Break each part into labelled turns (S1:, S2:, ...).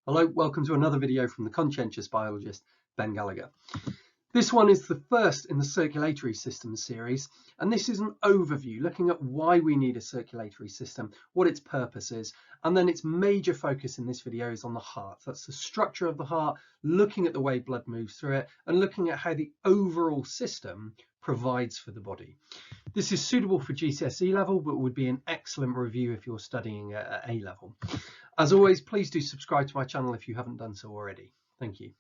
S1: Hello, welcome to another video from the conscientious biologist, Ben Gallagher. This one is the first in the circulatory systems series, and this is an overview looking at why we need a circulatory system, what its purpose is, and then its major focus in this video is on the heart. That's the structure of the heart, looking at the way blood moves through it, and looking at how the overall system provides for the body. This is suitable for GCSE level, but would be an excellent review if you're studying at A level. As always, please do subscribe to my channel if you haven't done so already. Thank you.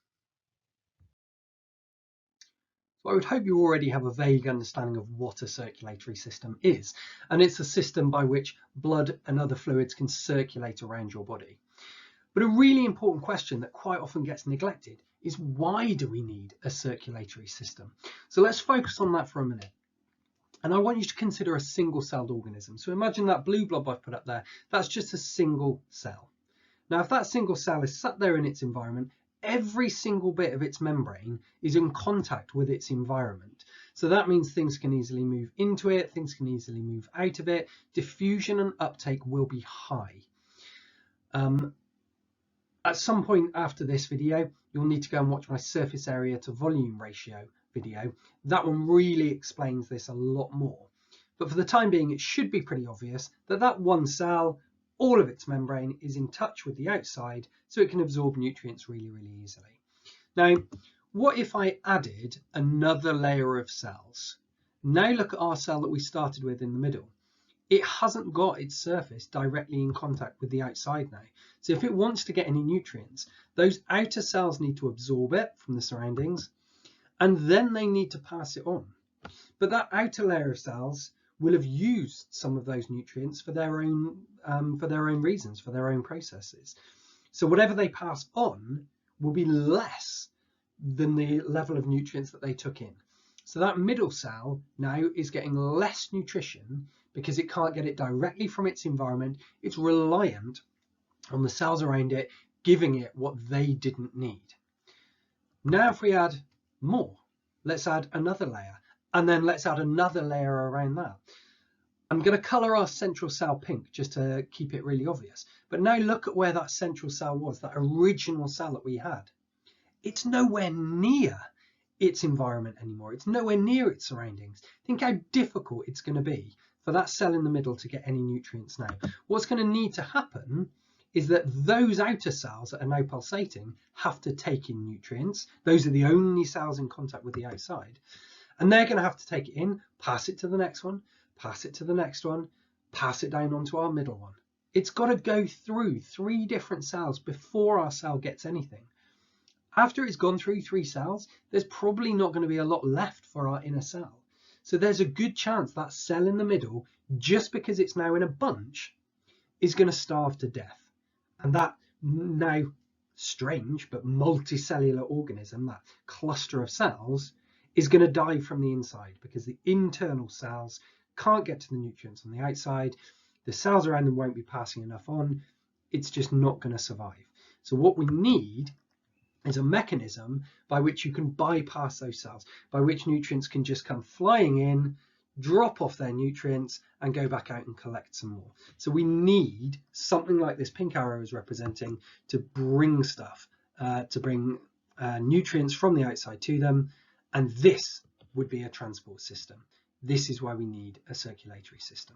S1: So I would hope you already have a vague understanding of what a circulatory system is, and it's a system by which blood and other fluids can circulate around your body. But a really important question that quite often gets neglected is, why do we need a circulatory system? So let's focus on that for a minute. And I want you to consider a single-celled organism. So imagine that blue blob I've put up there, that's just a single cell. Now, if that single cell is sat there in its environment, every single bit of its membrane is in contact with its environment. So that means things can easily move into it, things can easily move out of it. Diffusion and uptake will be high. At some point after this video, you'll need to go and watch my surface area to volume ratio video. That one really explains this a lot more. But for the time being, it should be pretty obvious that that one cell, all of its membrane is in touch with the outside, so it can absorb nutrients really, really easily. Now, what if I added another layer of cells? Now look at our cell that we started with in the middle. It hasn't got its surface directly in contact with the outside now. So if it wants to get any nutrients, those outer cells need to absorb it from the surroundings, and then they need to pass it on. But that outer layer of cells will have used some of those nutrients for their own reasons, for their own processes. So whatever they pass on will be less than the level of nutrients that they took in. So that middle cell now is getting less nutrition because it can't get it directly from its environment. It's reliant on the cells around it giving it what they didn't need. Now if we add more, let's add another layer, and then let's add another layer around that. I'm going to colour our central cell pink just to keep it really obvious. But now look at where that central cell was, that original cell that we had. It's nowhere near its environment anymore. It's nowhere near its surroundings. Think how difficult it's going to be for that cell in the middle to get any nutrients now. What's going to need to happen is that those outer cells that are now pulsating have to take in nutrients. Those are the only cells in contact with the outside. And they're going to have to take it in, pass it to the next one, pass it to the next one, pass it down onto our middle one. It's got to go through 3 different cells before our cell gets anything. After it's gone through 3 cells, there's probably not going to be a lot left for our inner cell. So there's a good chance that cell in the middle, just because it's now in a bunch, is going to starve to death. And that now strange but multicellular organism, that cluster of cells, is going to die from the inside because the internal cells can't get to the nutrients on the outside. The cells around them won't be passing enough on. It's just not going to survive. So what we need is a mechanism by which you can bypass those cells, by which nutrients can just come flying in, drop off their nutrients and go back out and collect some more. So we need something like this pink arrow is representing to bring stuff, to bring nutrients from the outside to them. And this would be a transport system. This is why we need a circulatory system.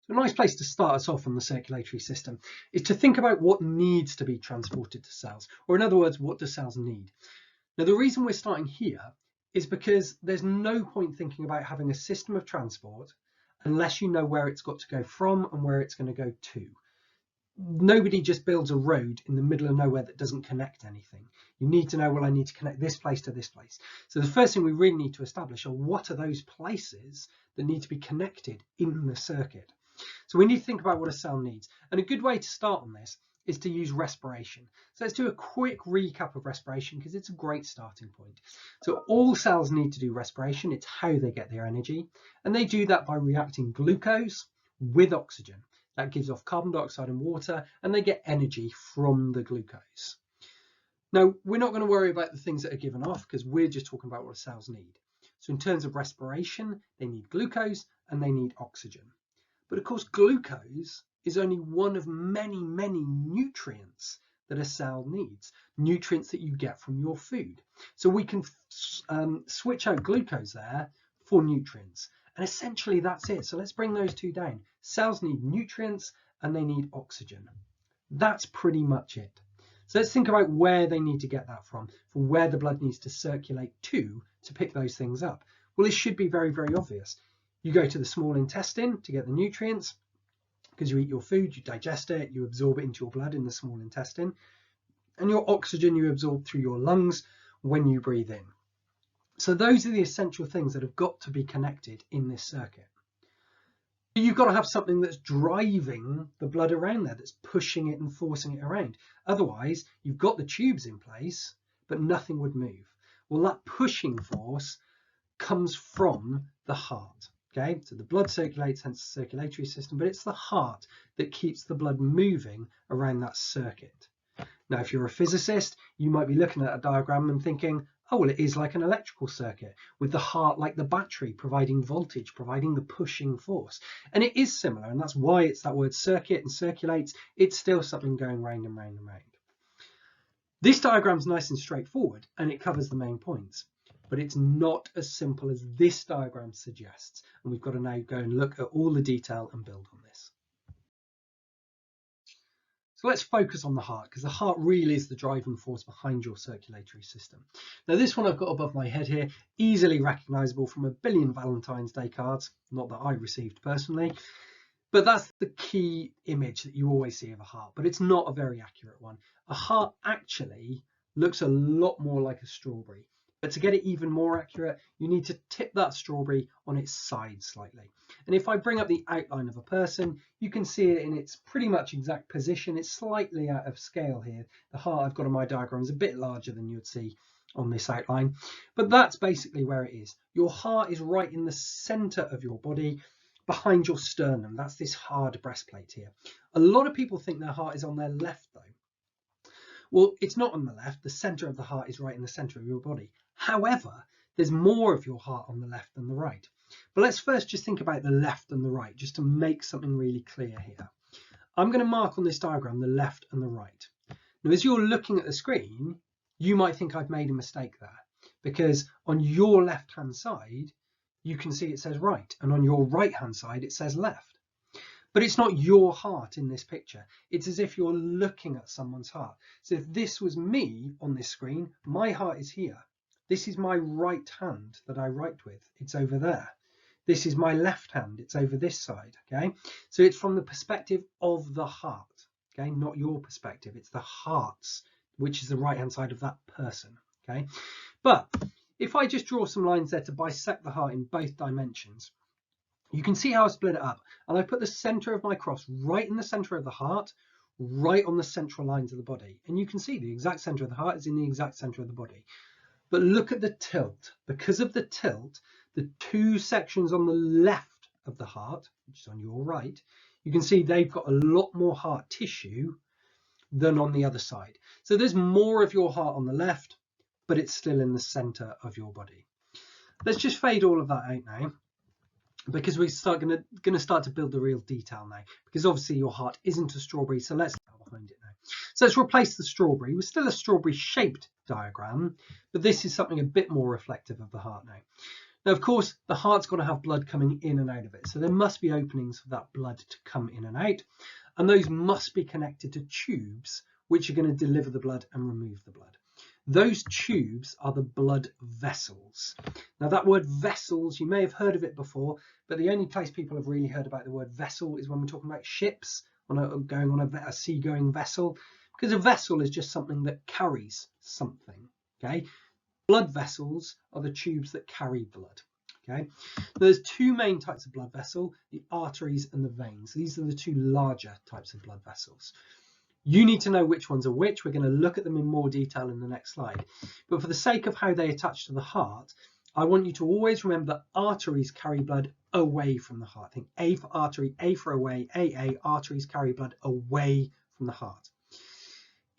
S1: So a nice place to start us off on the circulatory system is to think about what needs to be transported to cells, or in other words, what do cells need? Now, the reason we're starting here is because there's no point thinking about having a system of transport unless you know where it's got to go from and where it's going to go to. Nobody just builds a road in the middle of nowhere that doesn't connect anything. You need to know, well, I need to connect this place to this place. So the first thing we really need to establish are what are those places that need to be connected in the circuit. So we need to think about what a cell needs. And a good way to start on this is to use respiration. So let's do a quick recap of respiration because it's a great starting point. So all cells need to do respiration. It's how they get their energy. And they do that by reacting glucose with oxygen. That gives off carbon dioxide and water, and they get energy from the glucose. Now, we're not going to worry about the things that are given off because we're just talking about what cells need. So in terms of respiration, they need glucose and they need oxygen. But of course, glucose is only one of many, many nutrients that a cell needs, nutrients that you get from your food. So we can switch out glucose there for nutrients. And essentially that's it. So let's bring those two down. Cells need nutrients and they need oxygen. That's pretty much it. So let's think about where they need to get that from where the blood needs to circulate to pick those things up. Well, this should be very, very obvious. You go to the small intestine to get the nutrients because you eat your food, you digest it, you absorb it into your blood in the small intestine, and your oxygen you absorb through your lungs when you breathe in. So those are the essential things that have got to be connected in this circuit. You've got to have something that's driving the blood around there, that's pushing it and forcing it around. Otherwise, you've got the tubes in place, but nothing would move. Well, that pushing force comes from the heart. Okay, so the blood circulates, hence the circulatory system, but it's the heart that keeps the blood moving around that circuit. Now, if you're a physicist, you might be looking at a diagram and thinking, oh, well, it is like an electrical circuit with the heart like the battery providing voltage, providing the pushing force. And it is similar, and that's why it's that word circuit and circulates. It's still something going round and round and round. This diagram's nice and straightforward, and it covers the main points. But it's not as simple as this diagram suggests. And we've got to now go and look at all the detail and build on this. So let's focus on the heart, because the heart really is the driving force behind your circulatory system. Now this one I've got above my head here, easily recognizable from a billion Valentine's Day cards, not that I received personally, but that's the key image that you always see of a heart, but it's not a very accurate one. A heart actually looks a lot more like a strawberry. But to get it even more accurate, you need to tip that strawberry on its side slightly. And if I bring up the outline of a person, you can see it in its pretty much exact position. It's slightly out of scale here. The heart I've got on my diagram is a bit larger than you would see on this outline. But that's basically where it is. Your heart is right in the center of your body, behind your sternum. That's this hard breastplate here. A lot of people think their heart is on their left though. Well, it's not on the left. The center of the heart is right in the center of your body. However, there's more of your heart on the left than the right. But let's first just think about the left and the right, just to make something really clear here. I'm going to mark on this diagram the left and the right. Now, as you're looking at the screen, you might think I've made a mistake there, because on your left-hand side, you can see it says right, and on your right-hand side, it says left. But it's not your heart in this picture. It's as if you're looking at someone's heart. So if this was me on this screen, my heart is here. This is my right hand that I write with. It's over there. This is my left hand. It's over this side. Okay. So it's from the perspective of the heart. Okay. Not your perspective. It's the heart's, which is the right hand side of that person. Okay. But if I just draw some lines there to bisect the heart in both dimensions, you can see how I split it up, and I put the center of my cross right in the center of the heart, right on the central lines of the body. And you can see the exact center of the heart is in the exact center of the body. But look at the tilt. Because of the tilt, the two sections on the left of the heart, which is on your right, you can see they've got a lot more heart tissue than on the other side. So there's more of your heart on the left, but it's still in the center of your body. Let's just fade all of that out now, because we're going to start to build the real detail now, because obviously your heart isn't a strawberry, so let's go behind it now. So let's replace the strawberry with still a strawberry shaped diagram, but this is something a bit more reflective of the heart now. Now, of course, the heart's got to have blood coming in and out of it, so there must be openings for that blood to come in and out, and those must be connected to tubes which are going to deliver the blood and remove the blood. Those tubes are the blood vessels. Now that word vessels, you may have heard of it before, but the only place people have really heard about the word vessel is when we're talking about ships going on a seagoing vessel, because a vessel is just something that carries something. Okay, blood vessels are the tubes that carry blood. Okay, there's two main types of blood vessel, the arteries and the veins. These are the two larger types of blood vessels. You need to know which ones are which. We're going to look at them in more detail in the next slide. But for the sake of how they attach to the heart, I want you to always remember that arteries carry blood away from the heart. Think A for artery, A for away, AA, arteries carry blood away from the heart.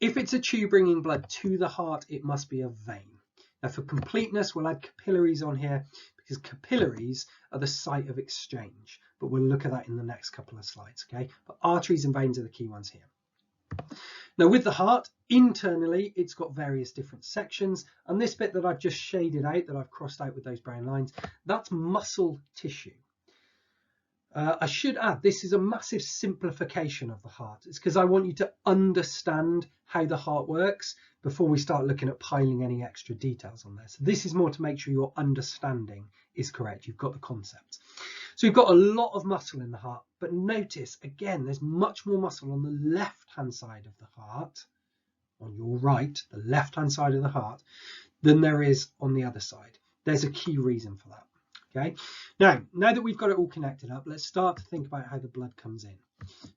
S1: If it's a tube bringing blood to the heart, it must be a vein. Now for completeness, we'll add capillaries on here, because capillaries are the site of exchange. but we'll look at that in the next couple of slides. Okay, but arteries and veins are the key ones here. Now with the heart, internally it's got various different sections, and this bit that I've just shaded out, that I've crossed out with those brown lines, that's muscle tissue. I should add, this is a massive simplification of the heart. It's because I want you to understand how the heart works before we start looking at piling any extra details on there. So this is more to make sure your understanding is correct. You've got the concepts. So we've got a lot of muscle in the heart, but notice again, there's much more muscle on the left-hand side of the heart, on your right, the left-hand side of the heart, than there is on the other side. There's a key reason for that. Okay, now that we've got it all connected up, let's start to think about how the blood comes in.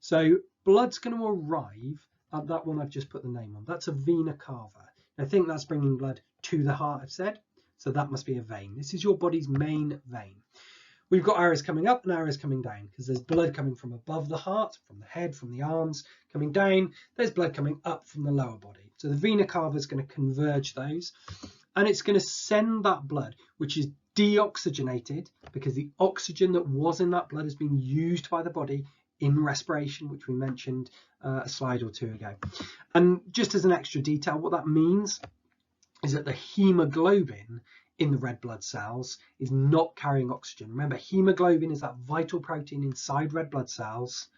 S1: So blood's going to arrive at that one I've just put the name on. That's a vena cava. I think that's bringing blood to the heart, I've said. So that must be a vein. This is your body's main vein. We've got arrows coming up and arrows coming down because there's blood coming from above the heart, from the head, from the arms, coming down. There's blood coming up from the lower body. So the vena cava is going to converge those, and it's going to send that blood, which is deoxygenated because the oxygen that was in that blood has been used by the body in respiration, which we mentioned a slide or two ago. And just as an extra detail, what that means is that the hemoglobin in the red blood cells is not carrying oxygen. Remember, hemoglobin is that vital protein inside red blood cells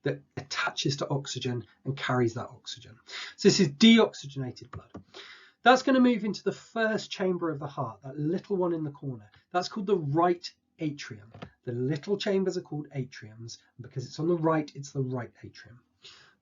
S1: that attaches to oxygen and carries that oxygen. So this is deoxygenated blood. That's going to move into the first chamber of the heart, that little one in the corner. That's called the right atrium. The little chambers are called atriums, and because it's on the right, it's the right atrium.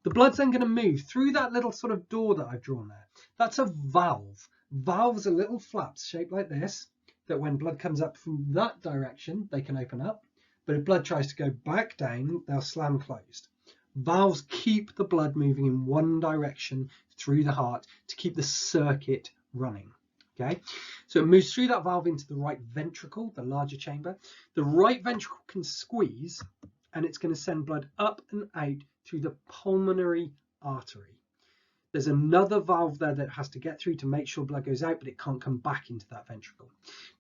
S1: The blood's then going to move through that little sort of door that I've drawn there. That's a valve. Valves are little flaps shaped like this, that when blood comes up from that direction, they can open up. But if blood tries to go back down, they'll slam closed. Valves keep the blood moving in one direction through the heart to keep the circuit running. Okay, so it moves through that valve into the right ventricle, the larger chamber. The right ventricle can squeeze, and it's going to send blood up and out through the pulmonary artery. There's another valve there that has to get through to make sure blood goes out, but it can't come back into that ventricle.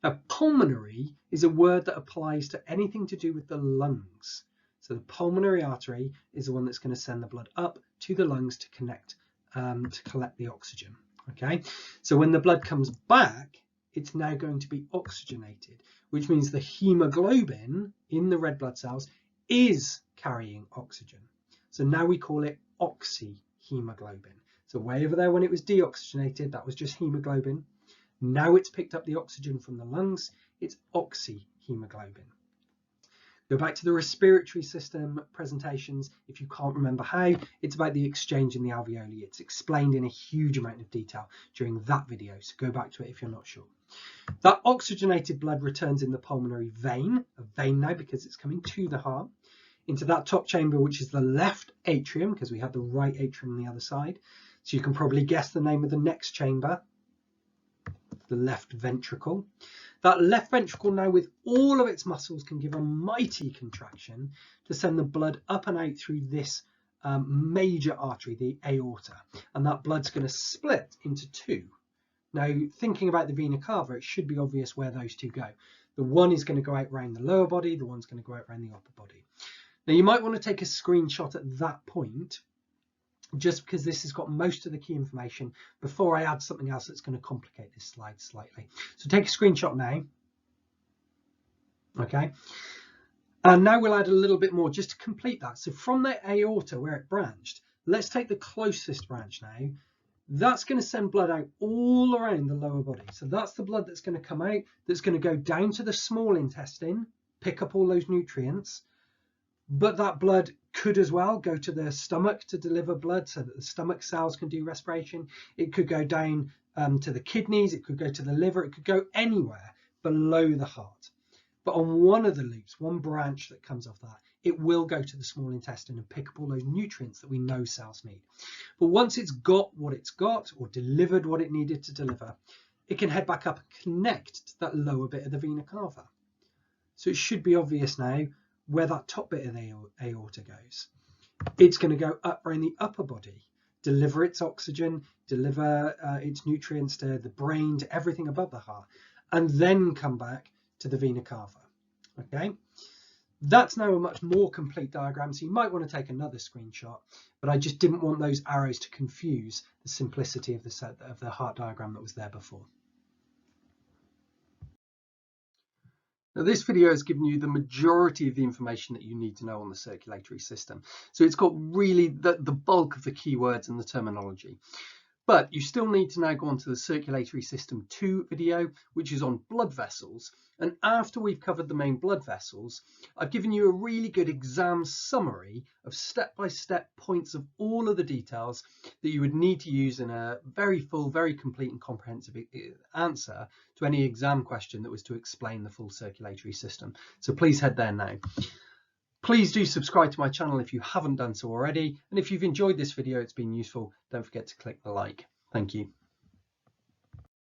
S1: Now, pulmonary is a word that applies to anything to do with the lungs. So the pulmonary artery is the one that's going to send the blood up to the lungs to connect, to collect the oxygen. Okay, so when the blood comes back, it's now going to be oxygenated, which means the hemoglobin in the red blood cells is carrying oxygen. So now we call it oxyhemoglobin. So way over there when it was deoxygenated, that was just hemoglobin. Now it's picked up the oxygen from the lungs, it's oxyhemoglobin. Go back to the respiratory system presentations. If you can't remember how, it's about the exchange in the alveoli. It's explained in a huge amount of detail during that video, so go back to it if you're not sure. That oxygenated blood returns in the pulmonary vein, a vein now because it's coming to the heart, into that top chamber, which is the left atrium, because we have the right atrium on the other side. So you can probably guess the name of the next chamber, the left ventricle. That left ventricle now with all of its muscles can give a mighty contraction to send the blood up and out through this major artery, the aorta. And that blood's going to split into two. Now, thinking about the vena cava, it should be obvious where those two go. The one is going to go out around the lower body, the one's going to go out around the upper body. Now, you might want to take a screenshot at that point, just because this has got most of the key information before I add something else that's going to complicate this slide slightly. So take a screenshot now. Okay. And now we'll add a little bit more just to complete that. So from the aorta where it branched, let's take the closest branch now. That's going to send blood out all around the lower body. So that's the blood that's going to come out, that's going to go down to the small intestine, pick up all those nutrients. But that blood could as well go to the stomach to deliver blood so that the stomach cells can do respiration. It could go down to the kidneys, it could go to the liver, it could go anywhere below the heart. But on one of the loops, one branch that comes off that, it will go to the small intestine and pick up all those nutrients that we know cells need. But once it's got what it's got, or delivered what it needed to deliver, it can head back up and connect to that lower bit of the vena cava. So it should be obvious now where that top bit of the aorta goes. It's going to go up around the upper body, deliver its oxygen, deliver its nutrients to the brain, to everything above the heart, and then come back to the vena cava. Okay, That's now a much more complete diagram, so you might want to take another screenshot, but I just didn't want those arrows to confuse the simplicity of the heart diagram that was there before. Now, this video has given you the majority of the information that you need to know on the circulatory system. So it's got really the bulk of the keywords and the terminology. But you still need to now go on to the Circulatory System 2 video, which is on blood vessels. And after we've covered the main blood vessels, I've given you a really good exam summary of step-by-step points of all of the details that you would need to use in a very full, very complete and comprehensive answer to any exam question that was to explain the full circulatory system. So please head there now. Please do subscribe to my channel if you haven't done so already. And if you've enjoyed this video, it's been useful, don't forget to click the like. Thank you.